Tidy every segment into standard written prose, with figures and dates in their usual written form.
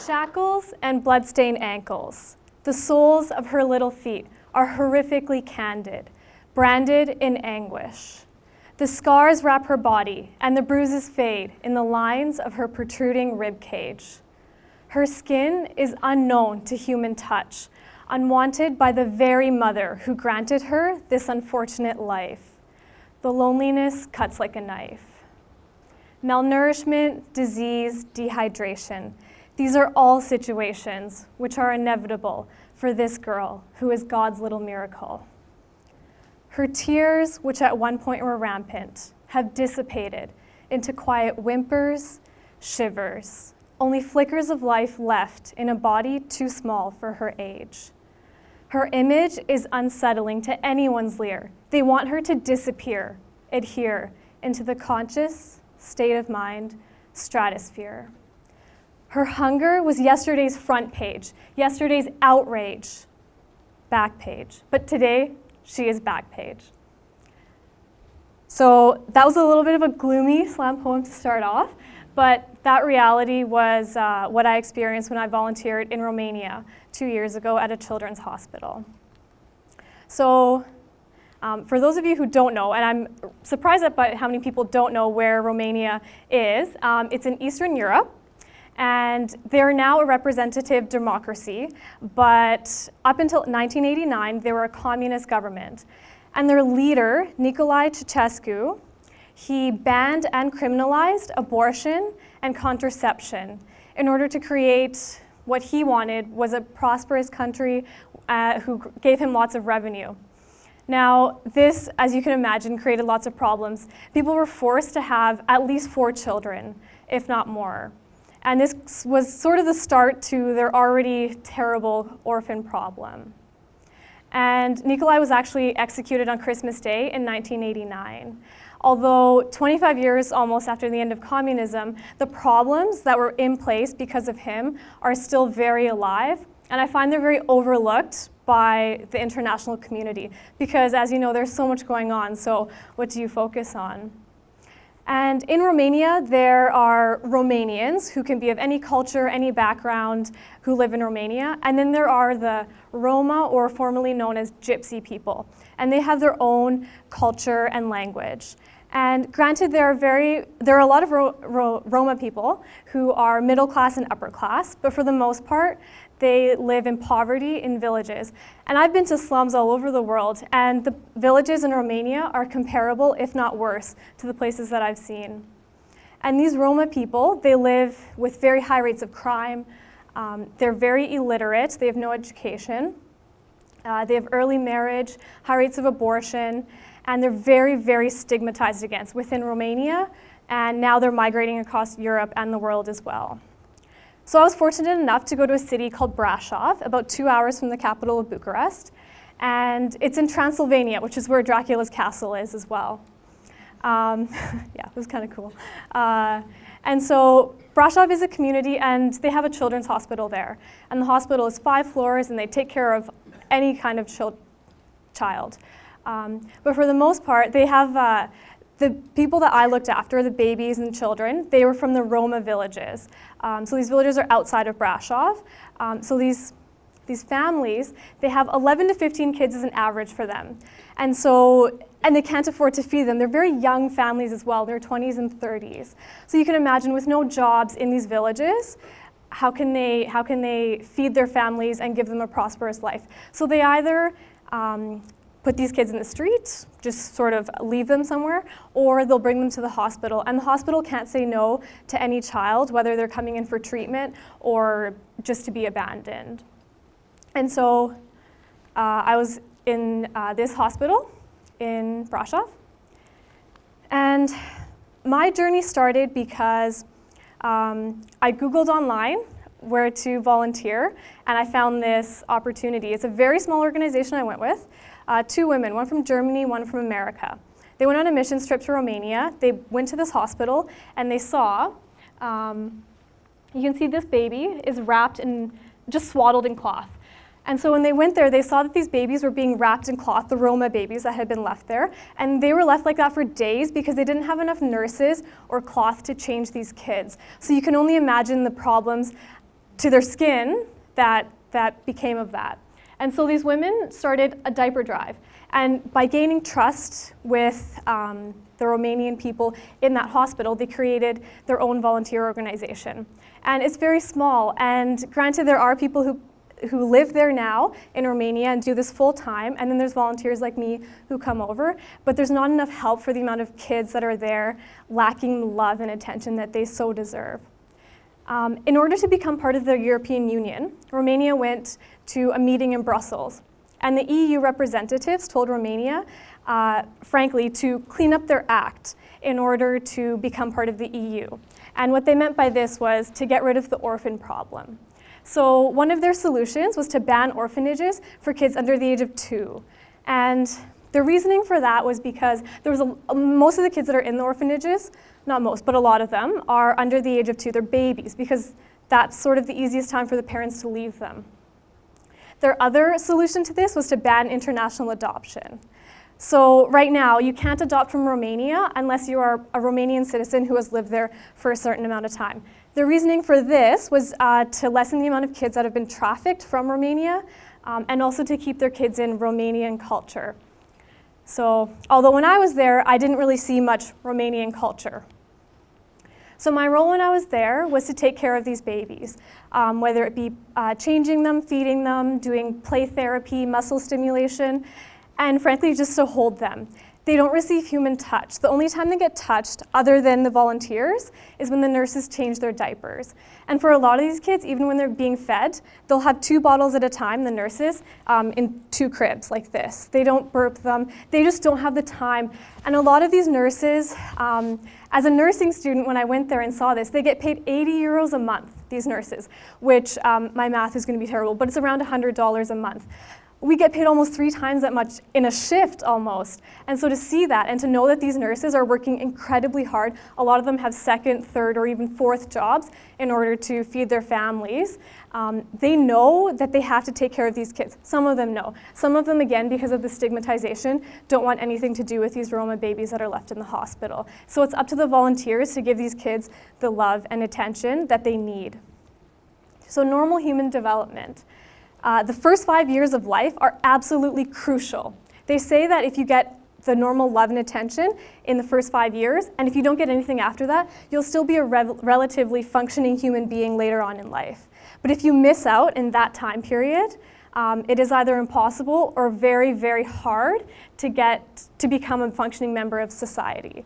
Shackles and bloodstained ankles. The soles of her little feet are horrifically candid, branded in anguish. The scars wrap her body, and the bruises fade in the lines of her protruding rib cage. Her skin is unknown to human touch, unwanted by the very mother who granted her this unfortunate life. The loneliness cuts like a knife. Malnourishment, disease, dehydration. These are all situations which are inevitable for this girl who is God's little miracle. Her tears, which at one point were rampant, have dissipated into quiet whimpers, shivers, only flickers of life left in a body too small for her age. Her image is unsettling to anyone's ear. They want her to disappear, adhere into the conscious state of mind stratosphere. Her hunger was yesterday's front page, yesterday's outrage, back page. But today, she is back page. So that was a little bit of a gloomy slam poem to start off, but that reality was what I experienced when I volunteered in Romania 2 years ago at a children's hospital. So for those of you who don't know, and I'm surprised at how many people don't know where Romania is, it's in Eastern Europe, and they're now a representative democracy, but up until 1989, they were a communist government. And their leader, Nicolae Ceausescu, he banned and criminalized abortion and contraception in order to create what he wanted was a prosperous country who gave him lots of revenue. Now, this, as you can imagine, created lots of problems. People were forced to have at least 4 children, if not more. And this was sort of the start to their already terrible orphan problem. And Nicolae was actually executed on Christmas Day in 1989. Although 25 years almost after the end of communism, the problems that were in place because of him are still very alive. And I find they're very overlooked by the international community because, as you know, there's so much going on, so what do you focus on? And in Romania, there are Romanians who can be of any culture, any background, who live in Romania. And then there are the Roma, or formerly known as Gypsy people. And they have their own culture and language. And granted, there are a lot of Roma people who are middle class and upper class, but for the most part, they live in poverty in villages. And I've been to slums all over the world, and the villages in Romania are comparable, if not worse, to the places that I've seen. And these Roma people, they live with very high rates of crime. They're very illiterate. They have no education. They have early marriage, high rates of abortion, and they're very, very stigmatized against within Romania, and now they're migrating across Europe and the world as well. So I was fortunate enough to go to a city called Brașov, about 2 hours from the capital of Bucharest, and it's in Transylvania, which is where Dracula's castle is as well. Yeah, it was kind of cool. And so Brașov is a community, and they have a children's hospital there. And the hospital is 5 floors, and they take care of any kind of child. But for the most part, they have the people that I looked after, the babies and children, they were from the Roma villages. So these villages are outside of Brașov. So these families, they have 11 to 15 kids as an average for them. And they can't afford to feed them. They're very young families as well. They're 20s and 30s. So you can imagine with no jobs in these villages, how can they feed their families and give them a prosperous life? So they either put these kids in the street, just sort of leave them somewhere, or they'll bring them to the hospital. And the hospital can't say no to any child, whether they're coming in for treatment or just to be abandoned. And so I was in this hospital in Brașov. And my journey started because I Googled online where to volunteer, and I found this opportunity. It's a very small organization I went with. 2 women, one from Germany, one from America. They went on a mission trip to Romania. They went to this hospital, and they saw, you can see this baby is wrapped in, just swaddled in cloth. And so when they went there, they saw that these babies were being wrapped in cloth, the Roma babies that had been left there, and they were left like that for days because they didn't have enough nurses or cloth to change these kids. So you can only imagine the problems to their skin that became of that. And so these women started a diaper drive. And by gaining trust with the Romanian people in that hospital, they created their own volunteer organization. And it's very small. And granted, there are people who live there now in Romania and do this full time, and then there's volunteers like me who come over, but there's not enough help for the amount of kids that are there lacking the love and attention that they so deserve. In order to become part of the European Union, Romania went to a meeting in Brussels, and the EU representatives told Romania, frankly, to clean up their act in order to become part of the EU. And what they meant by this was to get rid of the orphan problem. So one of their solutions was to ban orphanages for kids under the age of 2. And the reasoning for that was because there was most of the kids that are in the orphanages, not most, but a lot of them, are under the age of 2. They're babies, because that's sort of the easiest time for the parents to leave them. Their other solution to this was to ban international adoption. So right now, you can't adopt from Romania unless you are a Romanian citizen who has lived there for a certain amount of time. The reasoning for this was to lessen the amount of kids that have been trafficked from Romania, and also to keep their kids in Romanian culture. So although when I was there, I didn't really see much Romanian culture. So my role when I was there was to take care of these babies, whether it be changing them, feeding them, doing play therapy, muscle stimulation, and frankly, just to hold them. They don't receive human touch. The only time they get touched, other than the volunteers, is when the nurses change their diapers. And for a lot of these kids, even when they're being fed, they'll have 2 bottles at a time, the nurses, in 2 cribs like this. They don't burp them. They just don't have the time. And a lot of these nurses, as a nursing student, when I went there and saw this, they get paid 80 euros a month, these nurses, which my math is going to be terrible, but it's around $100 a month. We get paid almost 3 times that much in a shift almost. And so to see that and to know that these nurses are working incredibly hard, a lot of them have 2nd, 3rd, or even 4th jobs in order to feed their families. They know that they have to take care of these kids. Some of them know. Some of them, again, because of the stigmatization, don't want anything to do with these Roma babies that are left in the hospital. So it's up to the volunteers to give these kids the love and attention that they need. So normal human development. The first 5 years of life are absolutely crucial. They say that if you get the normal love and attention in the first 5 years, and if you don't get anything after that, you'll still be a relatively functioning human being later on in life. But if you miss out in that time period, it is either impossible or very, very hard to become a functioning member of society.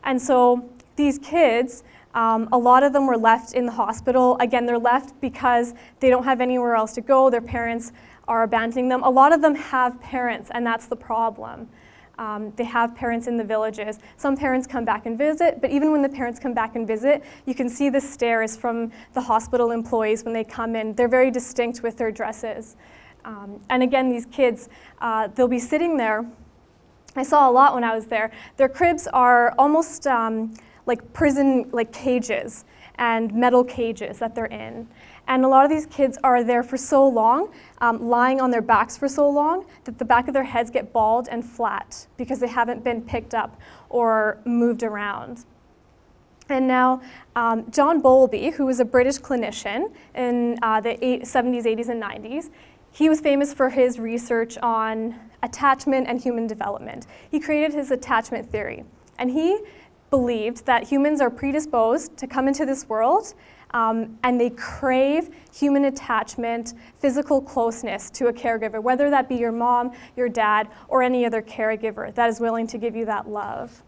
And so these kids, a lot of them were left in the hospital. Again, they're left because they don't have anywhere else to go. Their parents are abandoning them. A lot of them have parents, and that's the problem. They have parents in the villages. Some parents come back and visit, but even when the parents come back and visit, you can see the stares from the hospital employees when they come in. They're very distinct with their dresses. And again, these kids, they'll be sitting there. I saw a lot when I was there. Their cribs are almost like prison, like cages and metal cages that they're in. And a lot of these kids are there for so long, lying on their backs for so long, that the back of their heads get bald and flat because they haven't been picked up or moved around. And now, John Bowlby, who was a British clinician in the 70s, 80s, and 90s, he was famous for his research on attachment and human development. He created his attachment theory. And he believed that humans are predisposed to come into this world and they crave human attachment, physical closeness to a caregiver, whether that be your mom, your dad, or any other caregiver that is willing to give you that love.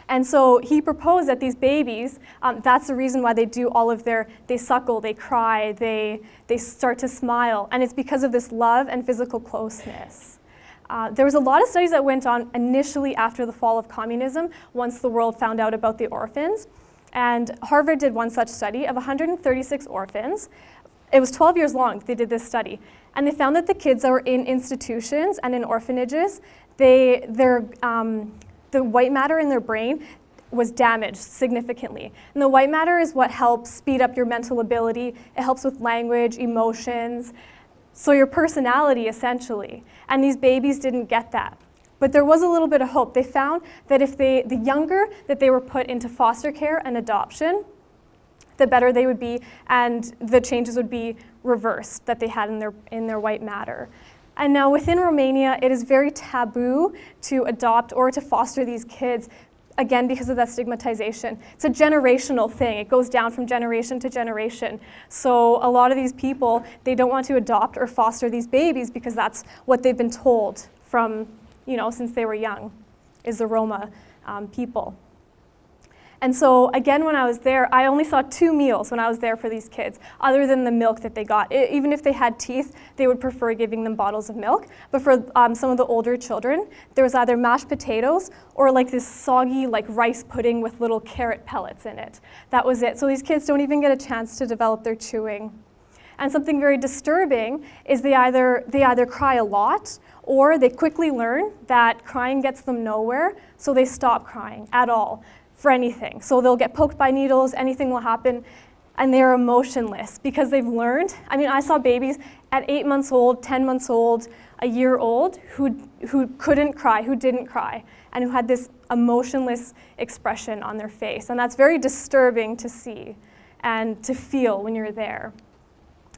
And so he proposed that these babies, that's the reason why they do all of they suckle, they cry, they start to smile, and it's because of this love and physical closeness. There was a lot of studies that went on initially after the fall of communism, once the world found out about the orphans. And Harvard did one such study of 136 orphans. It was 12 years long they did this study. And they found that the kids that were in institutions and in orphanages, the white matter in their brain was damaged significantly. And the white matter is what helps speed up your mental ability. It helps with language, emotions, so your personality, essentially. And these babies didn't get that. But there was a little bit of hope. They found that if the younger that they were put into foster care and adoption, the better they would be, and the changes would be reversed that they had in their white matter. And now within Romania, it is very taboo to adopt or to foster these kids, again, because of that stigmatization. It's a generational thing. It goes down from generation to generation. So a lot of these people, they don't want to adopt or foster these babies because that's what they've been told from, since they were young, is the Roma people. And so again, when I was there, I only saw 2 meals when I was there for these kids, other than the milk that they got. Even if they had teeth, they would prefer giving them bottles of milk. But for some of the older children, there was either mashed potatoes or like this soggy rice pudding with little carrot pellets in it. That was it. So these kids don't even get a chance to develop their chewing. And something very disturbing is they either cry a lot, or they quickly learn that crying gets them nowhere, so they stop crying at all. For anything. So they'll get poked by needles, anything will happen, and they're emotionless because they've learned. I saw babies at 8 months old, 10 months old, a year old, who couldn't cry, who didn't cry, and who had this emotionless expression on their face. And that's very disturbing to see and to feel when you're there.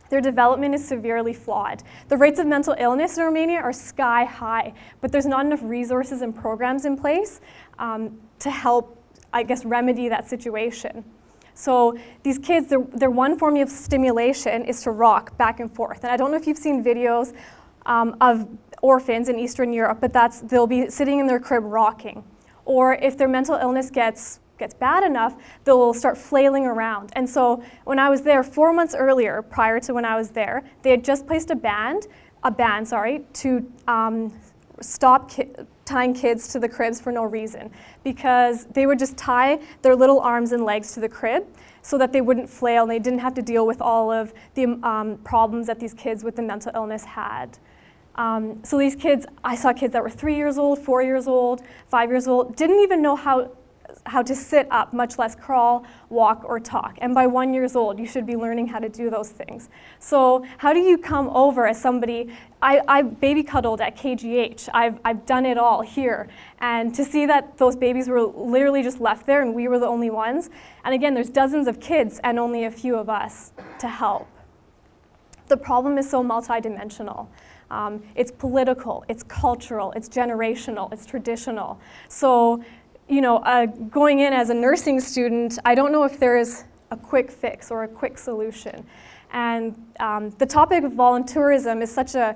Their development is severely flawed. The rates of mental illness in Romania are sky high, but there's not enough resources and programs in place to help remedy that situation. So these kids, their one form of stimulation is to rock back and forth. And I don't know if you've seen videos of orphans in Eastern Europe, but they'll be sitting in their crib rocking. Or if their mental illness gets bad enough, they'll start flailing around. And so when I was there 4 months earlier, prior to when I was there, they had just placed a ban to stop tying kids to the cribs for no reason, because they would just tie their little arms and legs to the crib so that they wouldn't flail and they didn't have to deal with all of the problems that these kids with the mental illness had. So these kids, I saw kids that were 3 years old, 4 years old, 5 years old, didn't even know how to sit up, much less crawl, walk, or talk. And by 1 year old, you should be learning how to do those things. So how do you come over as somebody, I baby cuddled at KGH, I've done it all here. And to see that those babies were literally just left there and we were the only ones. And again, there's dozens of kids and only a few of us to help. The problem is so multidimensional. It's political, it's cultural, it's generational, it's traditional. So, going in as a nursing student, I don't know if there is a quick fix or a quick solution. And the topic of volunteerism is such a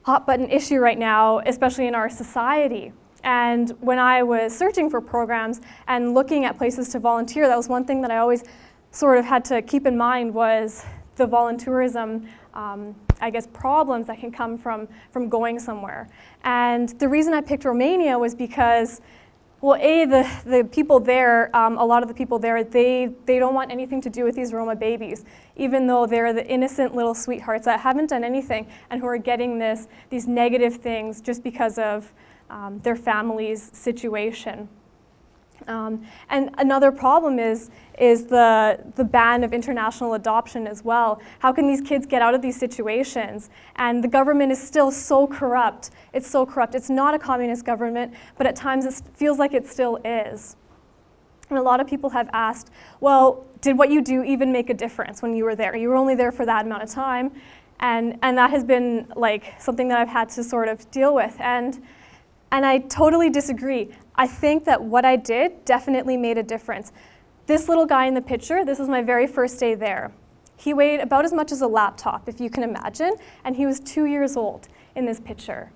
hot button issue right now, especially in our society. And when I was searching for programs and looking at places to volunteer, that was one thing that I always sort of had to keep in mind was the volunteerism problems that can come from going somewhere. And the reason I picked Romania was because, well, the people there, a lot of the people there, they don't want anything to do with these Roma babies, even though they're the innocent little sweethearts that haven't done anything and who are getting these negative things just because of their family's situation. And another problem is the ban of international adoption as well. How can these kids get out of these situations? And the government is still so corrupt. It's so corrupt. It's not a communist government, but at times it feels like it still is. And a lot of people have asked, well, did what you do even make a difference when you were there? You were only there for that amount of time. And that has been something that I've had to sort of deal with. And I totally disagree. I think that what I did definitely made a difference. This little guy in the picture, this was my very first day there. He weighed about as much as a laptop, if you can imagine, and he was 2 years old in this picture.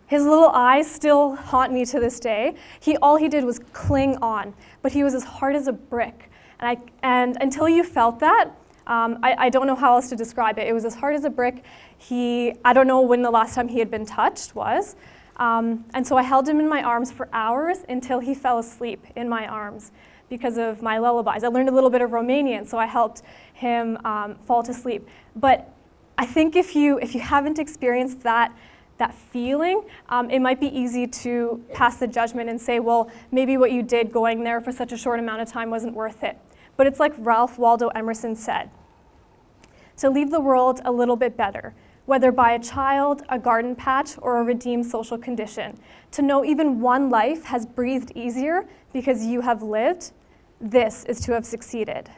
His little eyes still haunt me to this day. All he did was cling on, but he was as hard as a brick. And until you felt that, I don't know how else to describe it. It was as hard as a brick. I don't know when the last time he had been touched was. And so I held him in my arms for hours until he fell asleep in my arms because of my lullabies. I learned a little bit of Romanian, so I helped him fall to sleep. But I think if you haven't experienced that feeling, it might be easy to pass the judgment and say, well, maybe what you did going there for such a short amount of time wasn't worth it. But it's like Ralph Waldo Emerson said, to leave the world a little bit better, whether by a child, a garden patch, or a redeemed social condition. To know even one life has breathed easier because you have lived, this is to have succeeded.